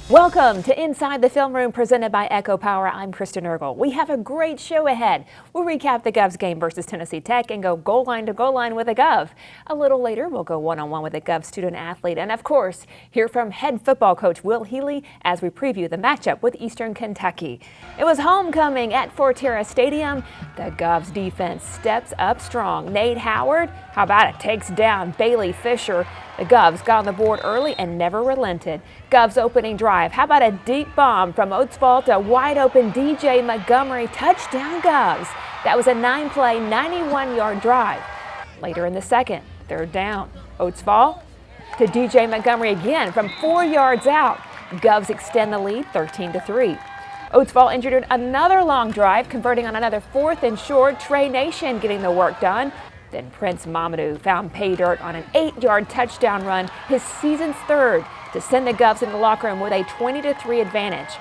Welcome to Inside the Film Room presented by Echo Power. I'm Kristen Ergel. We have a great show ahead. We'll recap the Govs game versus Tennessee Tech and go goal line to goal line with a Gov. A little later, we'll go one-on-one with a Gov student athlete. And of course, hear from head football coach Will Healy as we preview the matchup with Eastern Kentucky. It was homecoming at Forterra Stadium. The Govs defense steps up strong. Nate Howard, how about it, takes down Bailey Fisher. The Govs got on the board early and never relented. Govs opening drive. How about a deep bomb from Oatsfall to wide open DJ Montgomery. Touchdown Govs. That was a 9-play, 91-yard drive. Later in the second, third down. Oatsfall to DJ Montgomery again from 4 yards out. Govs extend the lead 13-3. Oatsfall engineered another long drive, converting on another 4th and short. Trey Nation getting the work done. Then Prince Mamadou found pay dirt on an 8-yard touchdown run, his season's third, to send the Govs into the locker room with a 20-3 advantage.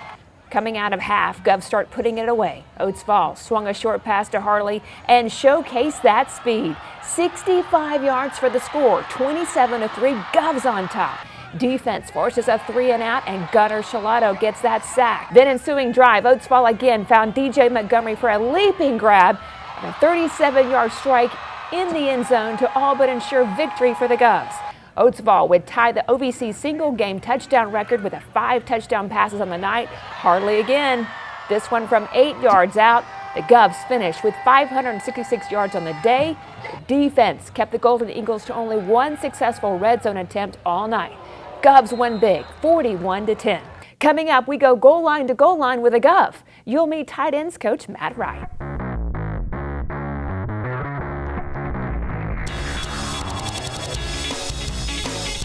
Coming out of half, Govs start putting it away. Oatsfall swung a short pass to Harley and showcased that speed. 65 yards for the score, 27-3, Govs on top. Defense forces a 3-and-out, and Gunnar Shalato gets that sack. Then ensuing drive, Oatsfall again found DJ Montgomery for a leaping grab and a 37-yard strike in the end zone to all but ensure victory for the Govs. Oatsfall would tie the OVC single-game touchdown record with 5 touchdown passes on the night. Harley again, this one from 8 yards out. The Govs finished with 566 yards on the day. The defense kept the Golden Eagles to only 1 successful red zone attempt all night. Govs won big, 41-10. Coming up, we go goal line to goal line with a Gov. You'll meet tight ends coach Matt Wright.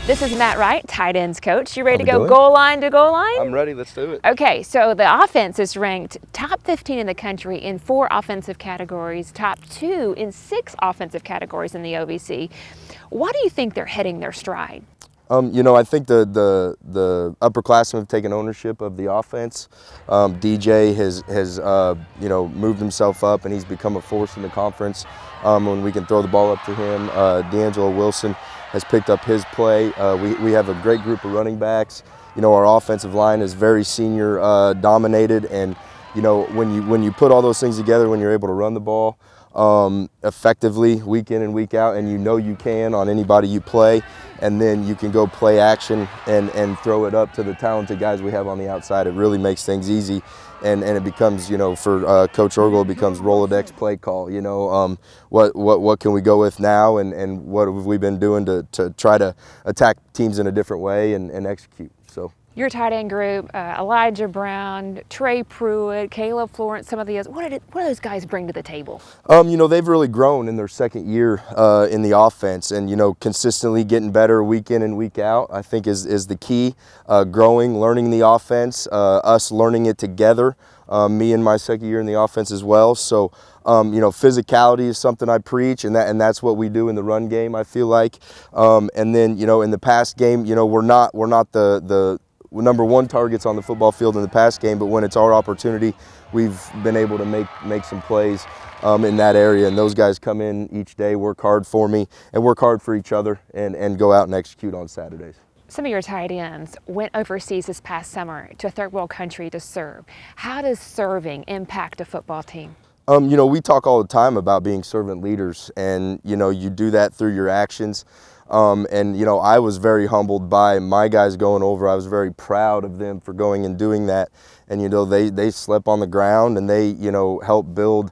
This is Matt Wright, tight ends coach. You ready to go goal line to goal line? I'm ready, let's do it. Okay, so the offense is ranked top 15 in the country in 4 offensive categories, top 2 in 6 offensive categories in the OVC. Why do you think they're hitting their stride? I think the upperclassmen have taken ownership of the offense. DJ has moved himself up, and he's become a force in the conference when we can throw the ball up to him. D'Angelo Wilson has picked up his play. We have a great group of running backs. Our offensive line is very senior dominated, and when you put all those things together, when you're able to run the ball effectively week in and week out, and you can on anybody you play, and then you can go play action and throw it up to the talented guys we have on the outside. It really makes things easy, and it becomes, for Coach Ergel, it becomes Rolodex play call. What can we go with now, and what have we been doing to try to attack teams in a different way and execute. So. Your tight end group, Elijah Brown, Trey Pruitt, Caleb Florence, some of the others, what do those guys bring to the table? They've really grown in their second year in the offense, and, consistently getting better week in and week out, I think is the key. Growing, learning the offense, us learning it together, me in my second year in the offense as well. So, physicality is something I preach, and that's what we do in the run game, I feel like. And then, in the pass game, we're not the number 1 targets on the football field in the pass game, but when it's our opportunity, we've been able to make some plays in that area, and those guys come in each day, work hard for me, and work hard for each other, and go out and execute on Saturdays. Some of your tight ends went overseas this past summer to a third world country to serve. How does serving impact a football team? We talk all the time about being servant leaders, and you do that through your actions. I was very humbled by my guys going over. I was very proud of them for going and doing that. And, they slept on the ground, and they, helped build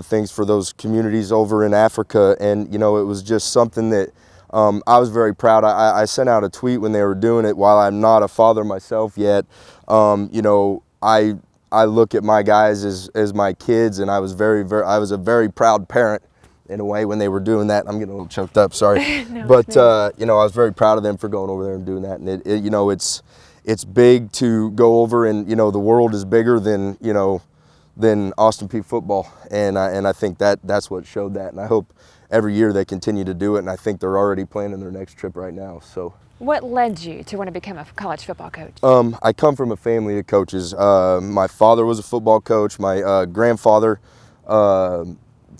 things for those communities over in Africa. And, it was just something that I was very proud. I sent out a tweet when they were doing it. While I'm not a father myself yet, I look at my guys as my kids, and I was I was a very proud parent in a way when they were doing that. I'm getting a little choked up, sorry. No, but I was very proud of them for going over there and doing that. And it's big to go over, and the world is bigger than Austin Peay football, and I think that's what showed that. And I hope every year they continue to do it, and I think they're already planning their next trip right now. So. What led you to want to become a college football coach? I come from a family of coaches. My father was a football coach. My grandfather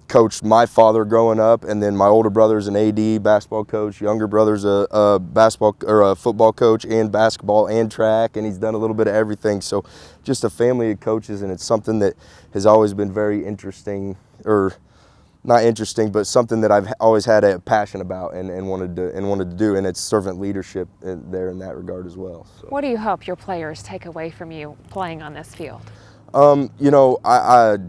coached my father growing up, and then my older brother's an AD, basketball coach. Younger brother's a basketball or a football coach and basketball and track, and he's done a little bit of everything. So just a family of coaches, and it's something that has always been very interesting, or not interesting, but something that I've always had a passion about and wanted to do, and it's servant leadership there in that regard as well. So. What do you hope your players take away from you playing on this field? You know,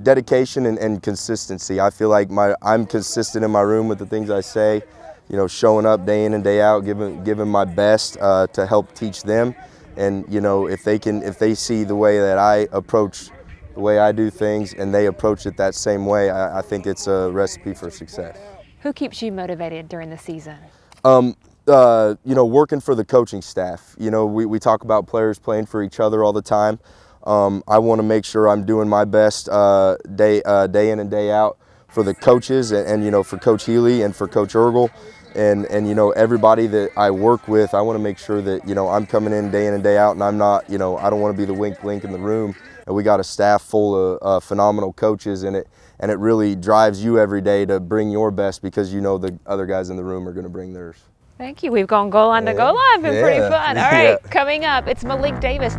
dedication and consistency. I feel like I'm consistent in my room with the things I say. You know, showing up day in and day out, giving my best to help teach them. And you know, if they see the way that I approach the way I do things, and they approach it that same way, I think it's a recipe for success. Who keeps you motivated during the season? You know, working for the coaching staff. You know, we talk about players playing for each other all the time. I want to make sure I'm doing my best day in and day out for the coaches, and you know, for Coach Healy and for Coach Ergel, and you know, everybody that I work with. I want to make sure that, you know, I'm coming in and day out, and I'm not, you know, I don't want to be the weak link in the room. And we got a staff full of phenomenal coaches, and it really drives you every day to bring your best, because you know the other guys in the room are going to bring theirs. Thank you. We've gone goal line to goal line. Been pretty fun. All right, coming up, it's Malik Davis.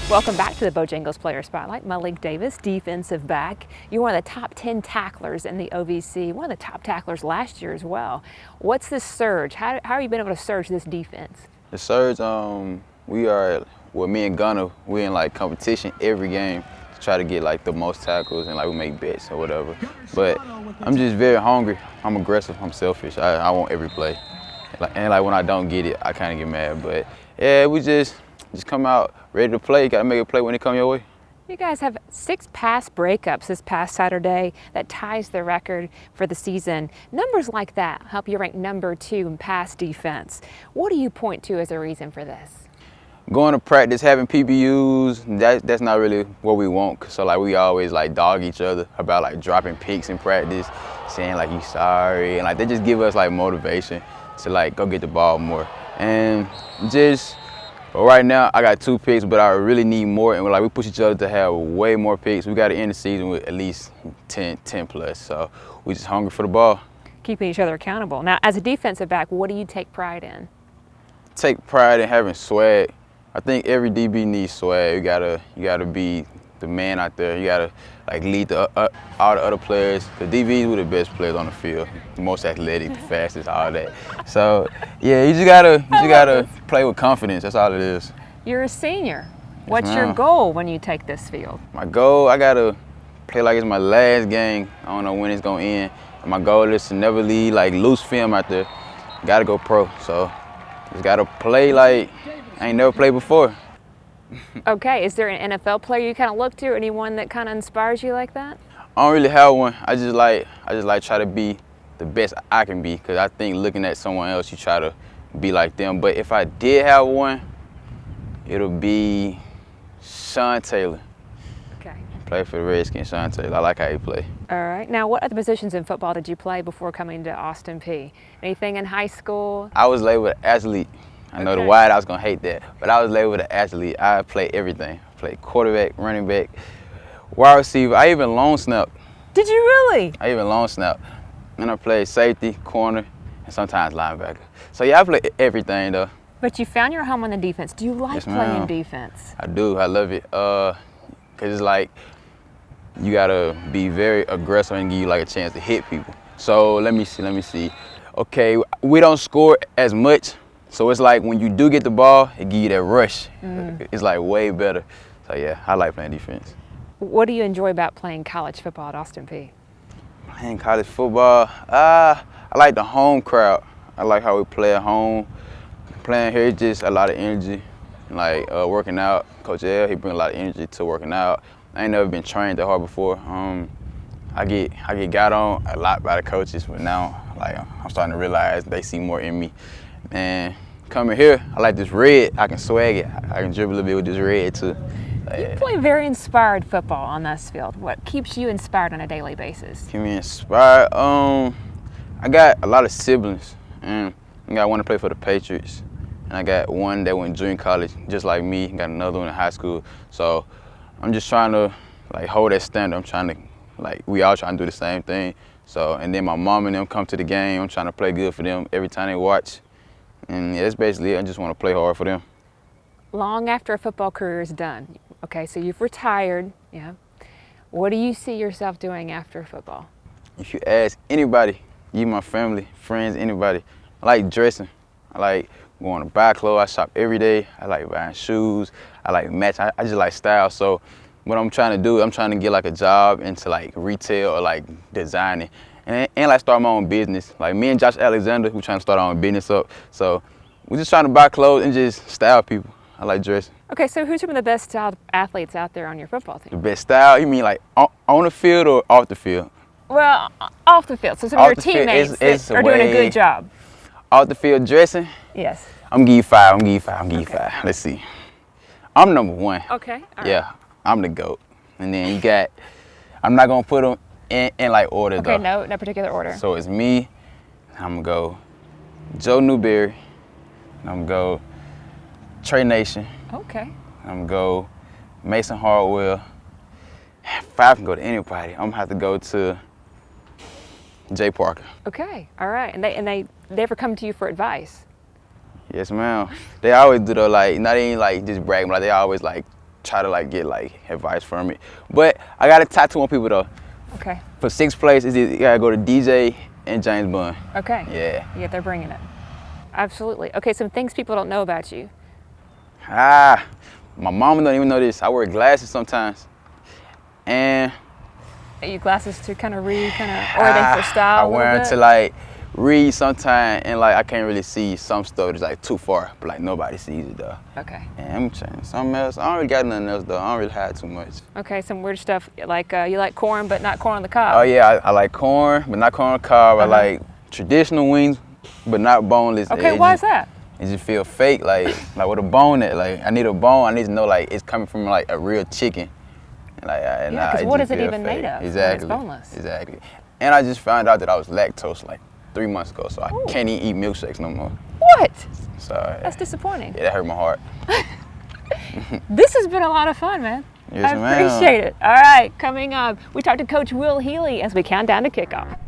Welcome back to the Bojangles Player Spotlight. Malik Davis, defensive back. You're one of the top 10 tacklers in the OVC, one of the top tacklers last year as well. What's this surge? How have you been able to surge this defense? The surge, we are, well, me and Gunner, we're in like competition every game to try to get like the most tackles, and like we make bets or whatever. But I'm just very hungry. I'm aggressive. I'm selfish. I want every play. And like when I don't get it, I kind of get mad. But yeah, we just come out ready to play. You got to make a play when it come your way. You guys have 6 pass breakups this past Saturday. That ties the record for the season. Numbers like that help you rank number 2 in pass defense. What do you point to as a reason for this? Going to practice, having PBUs, that's not really what we want. So like we always like dog each other about like dropping picks in practice, saying like you sorry, and like they just give us like motivation to like go get the ball more. And just, but right now, I got 2 picks, but I really need more, and like we push each other to have way more picks. We got to end the season with at least 10 plus, so we just hungry for the ball. Keeping each other accountable. Now, as a defensive back, what do you take pride in? Take pride in having swag. I think every DB needs swag. You gotta be the man out there. You gotta like lead all the other players. The DBs were the best players on the field, the most athletic, the fastest, all that. So yeah, you just gotta play with confidence. That's all it is. You're a senior. What's your goal when you take this field? My goal, I gotta play like it's my last game. I don't know when it's gonna end. And my goal is to never leave like loose film out there. Gotta go pro. So just gotta play like I ain't never played before. Okay, is there an NFL player you kind of look to, anyone that kind of inspires you like that? I don't really have one. I just like try to be the best I can be, because I think looking at someone else, you try to be like them. But if I did have one, it'll be Sean Taylor. Okay. Play for the Redskins, Sean Taylor. I like how he play. All right. Now, what other positions in football did you play before coming to Austin Peay? Anything in high school? I was labeled an athlete. I know the wide, I was gonna hate that, but I was labeled an athlete. I play everything. I play quarterback, running back, wide receiver. I even long snap. Did you really? I even long snap. And I play safety, corner, and sometimes linebacker. So yeah, I play everything though. But you found your home on the defense. Do you like playing defense? I do. I love it. Cause it's like you gotta be very aggressive and give you like a chance to hit people. So let me see. Okay, we don't score as much. So it's like when you do get the ball, it gives you that rush. It's like way better. So yeah, I like playing defense. What do you enjoy about playing college football at Austin Peay? Playing college football, I like the home crowd. I like how we play at home. Playing here is just a lot of energy. Like working out, Coach L, he brings a lot of energy to working out. I ain't never been trained that hard before. I get got on a lot by the coaches, but now like I'm starting to realize they see more in me. And coming here, I like this red. I can swag it. I can dribble a little bit with this red too. You play very inspired football on this field. What keeps you inspired on a daily basis? Keep me inspired. I got a lot of siblings, and I want to play for the Patriots. and I got one that went junior college, just like me. Got another one in high school. So I'm just trying to like hold that standard. I'm trying to we all trying to do the same thing. So and then my mom and them come to the game. I'm trying to play good for them every time they watch. And yeah, that's basically it. I just want to play hard for them. Long after a football career is done, okay, so you've retired, yeah. What do you see yourself doing after football? If you ask anybody, you, my family, friends, anybody, I like dressing. I like going to buy clothes. I shop every day. I like buying shoes. I like match. I just like style. So what I'm trying to do, I'm trying to get like a job into like retail or like designing. And like start my own business. Like me and Josh Alexander, we're trying to start our own business up. So we're just trying to buy clothes and just style people. I like dressing. Okay, so who's some of the best styled athletes out there on your football team? The best style? You mean like on the field or off the field? Well, off the field. So some of your teammates that are doing a good job. Off the field dressing? Yes. I'm gonna give you five. I'm gonna give you five. Let's see. I'm number one. Okay. All right. Yeah, I'm the GOAT. And then you got, I'm not gonna put them in like order though. Okay, no particular order. So it's me. I'm gonna go Joe Newberry. I'm gonna go Trey Nation. Okay. I'm gonna go Mason Hardwell. If I can go to anybody, I'm gonna have to go to Jay Parker. Okay. All right. And they ever come to you for advice? Yes, ma'am. They always do though, like not even like just bragging, but like, they always like try to like get like advice from me. But I got to tattoo on people though. Okay. For sixth place, you gotta go to DJ and James Bond. Okay. Yeah, they're bringing it. Absolutely. Okay, some things people don't know about you. My mama don't even know this. I wear glasses sometimes. And Are you glasses to kind of read, or are they for style? I wear them to like read sometimes, and like I can't really see some stuff that's like too far, but like nobody sees it though. Okay. And I'm trying something else. I don't really got nothing else though. I don't really have too much. Okay, some weird stuff like you like corn, but not corn on the cob. Oh yeah, I like corn, but not corn on the cob. I like traditional wings, but not boneless. Okay, why is that? It just feel fake, like with a bone. Like I need a bone. I need to know like it's coming from like a real chicken. Yeah, because what is it even made of? Exactly. When it's boneless. Exactly. And I just found out that I was lactose like 3 months ago, so I can't even eat milkshakes no more. What? So That's disappointing. yeah, that hurt my heart. This has been a lot of fun, man. Yes, I ma'am. appreciate it. All right, coming up, we talked to Coach Will Healy as we count down to kickoff.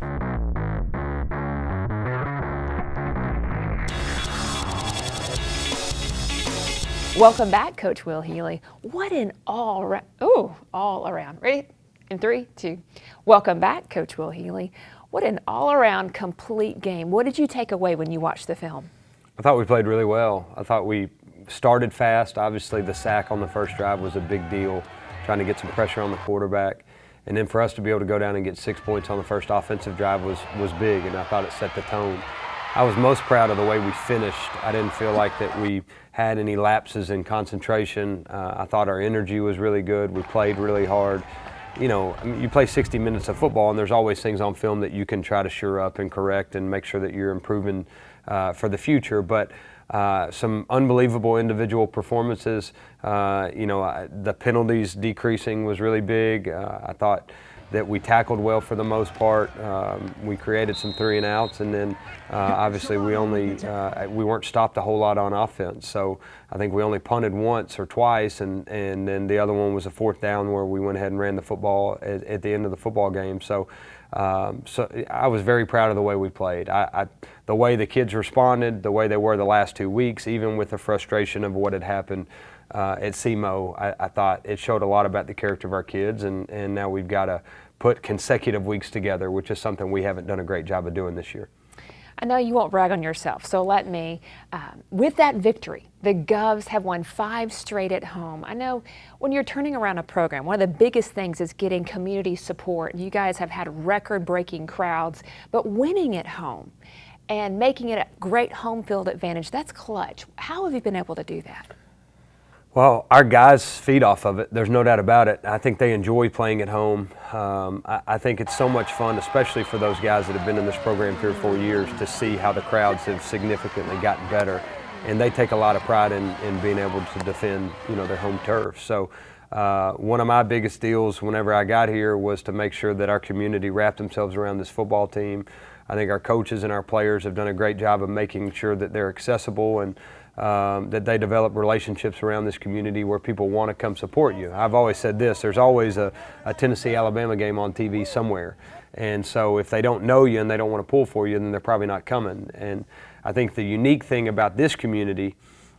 Welcome back, Coach Will Healy. What an all around. Ready? In 3, 2. Welcome back, Coach Will Healy. What an all-around complete game. What did you take away when you watched the film? I thought we played really well. I thought we started fast. Obviously, the sack on the first drive was a big deal, trying to get some pressure on the quarterback. And then for us to be able to go down and get 6 points on the first offensive drive was big, and I thought it set the tone. I was most proud of the way we finished. I didn't feel like that we had any lapses in concentration. I thought our energy was really good. We played really hard. You know, I mean, you play 60 minutes of football, and there's always things on film that you can try to shore up and correct and make sure that you're improving for the future. But some unbelievable individual performances. The penalties decreasing was really big. I thought that we tackled well for the most part. We created some 3 and outs, and then obviously we weren't stopped a whole lot on offense. So I think we only punted once or twice, and then the other one was a 4th down where we went ahead and ran the football at the end of the football game. So I was very proud of the way we played. The way the kids responded, the way they were the last 2 weeks, even with the frustration of what had happened at SEMO, I thought it showed a lot about the character of our kids, and now we've got to put consecutive weeks together, which is something we haven't done a great job of doing this year. I know you won't brag on yourself, so let me. With that victory, the Govs have won 5 straight at home. I know when you're turning around a program, one of the biggest things is getting community support. You guys have had record-breaking crowds, but winning at home and making it a great home field advantage, that's clutch. How have you been able to do that? Well, our guys feed off of it. There's no doubt about it. I think they enjoy playing at home. I think it's so much fun, especially for those guys that have been in this program 3 or 4 years, to see how the crowds have significantly gotten better. And they take a lot of pride in being able to defend, their home turf. So one of my biggest deals whenever I got here was to make sure that our community wrapped themselves around this football team. I think our coaches and our players have done a great job of making sure that they're accessible, and that they develop relationships around this community where people want to come support you. I've always said this, there's always a Tennessee-Alabama game on TV somewhere. And so if they don't know you and they don't want to pull for you, then they're probably not coming. And I think the unique thing about this community,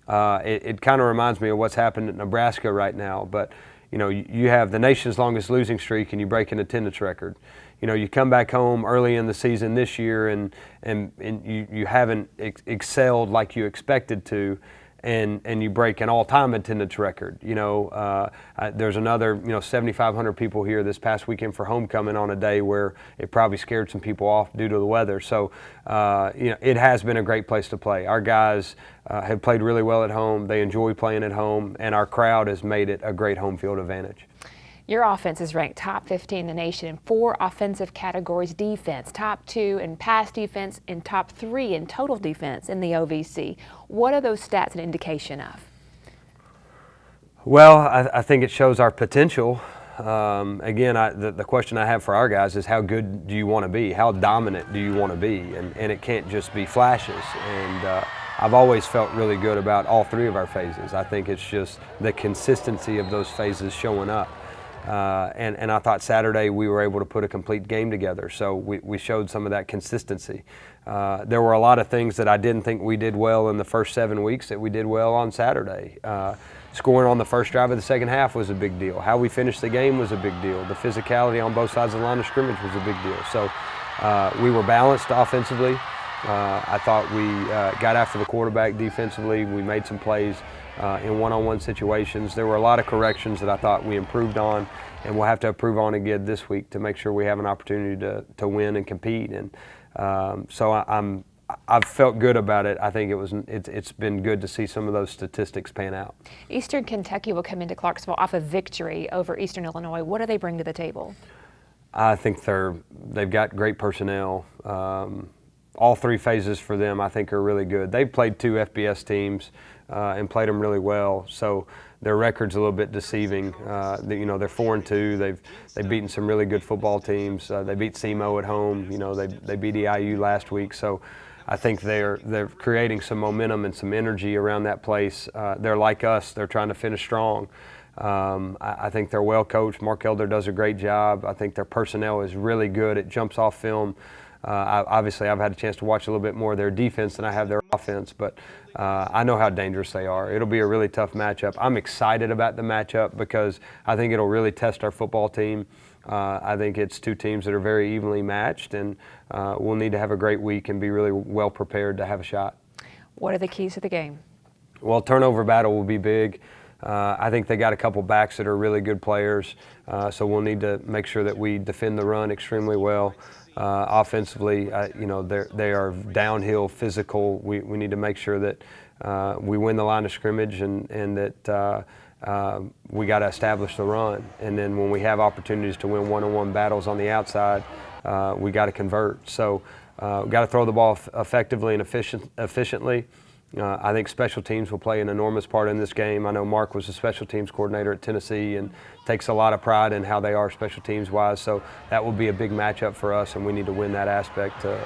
it kind of reminds me of what's happened in Nebraska right now. But you know, you have the nation's longest losing streak and you break an attendance record. You know, you come back home early in the season this year and you haven't excelled like you expected to, and you break an all-time attendance record. You know, there's another 7,500 people here this past weekend for homecoming on a day where it probably scared some people off due to the weather. So it has been a great place to play. Our guys have played really well at home. They enjoy playing at home, and our crowd has made it a great home field advantage. Your offense is ranked top 15 in the nation in 4 offensive categories: defense, top 2 in pass defense, and top 3 in total defense in the OVC. What are those stats an indication of? Well, I think it shows our potential. Again, the question I have for our guys is how good do you want to be? How dominant do you want to be? And it can't just be flashes. And I've always felt really good about all 3 of our phases. I think it's just the consistency of those phases showing up. And I thought Saturday we were able to put a complete game together, so we showed some of that consistency. There were a lot of things that I didn't think we did well in the first 7 weeks that we did well on Saturday. Scoring on the first drive of the second half was a big deal. How we finished the game was a big deal. The physicality on both sides of the line of scrimmage was a big deal. So we were balanced offensively. I thought we got after the quarterback defensively. We made some plays in one-on-one situations. There were a lot of corrections that I thought we improved on, and we'll have to improve on again this week to make sure we have an opportunity to win and compete. And so I've felt good about it. I think it's been good to see some of those statistics pan out. Eastern Kentucky will come into Clarksville off a victory over Eastern Illinois. What do they bring to the table? I think they've got great personnel. All 3 phases for them, I think, are really good. They've played 2 FBS teams and played them really well. So their record's a little bit deceiving. They're 4-2. They've beaten some really good football teams. They beat SEMO at home. You know, they beat EIU last week. So I think they're creating some momentum and some energy around that place. They're like us. They're trying to finish strong. I think they're well coached. Mark Elder does a great job. I think their personnel is really good. It jumps off film. Obviously, I've had a chance to watch a little bit more of their defense than I have their offense, but I know how dangerous they are. It'll be a really tough matchup. I'm excited about the matchup because I think it'll really test our football team. I think it's 2 teams that are very evenly matched, and we'll need to have a great week and be really well prepared to have a shot. What are the keys to the game? Well, turnover battle will be big. I think they got a couple backs that are really good players, so we'll need to make sure that we defend the run extremely well. Offensively, they are downhill, physical. We need to make sure that we win the line of scrimmage and that we got to establish the run. And then when we have opportunities to win one-on-one battles on the outside, we got to convert. So we got to throw the ball effectively and efficiently. I think special teams will play an enormous part in this game. I know Mark was a special teams coordinator at Tennessee and takes a lot of pride in how they are special teams wise. So that will be a big matchup for us, and we need to win that aspect to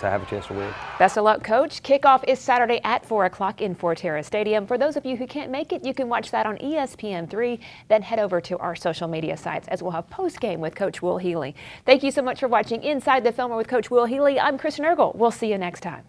have a chance to win. Best of luck, Coach. Kickoff is Saturday at 4 o'clock in Forterra Stadium. For those of you who can't make it, you can watch that on ESPN3. Then head over to our social media sites as we'll have post-game with Coach Will Healy. Thank you so much for watching Inside the Filmer with Coach Will Healy. I'm Kristen Ergel. We'll see you next time.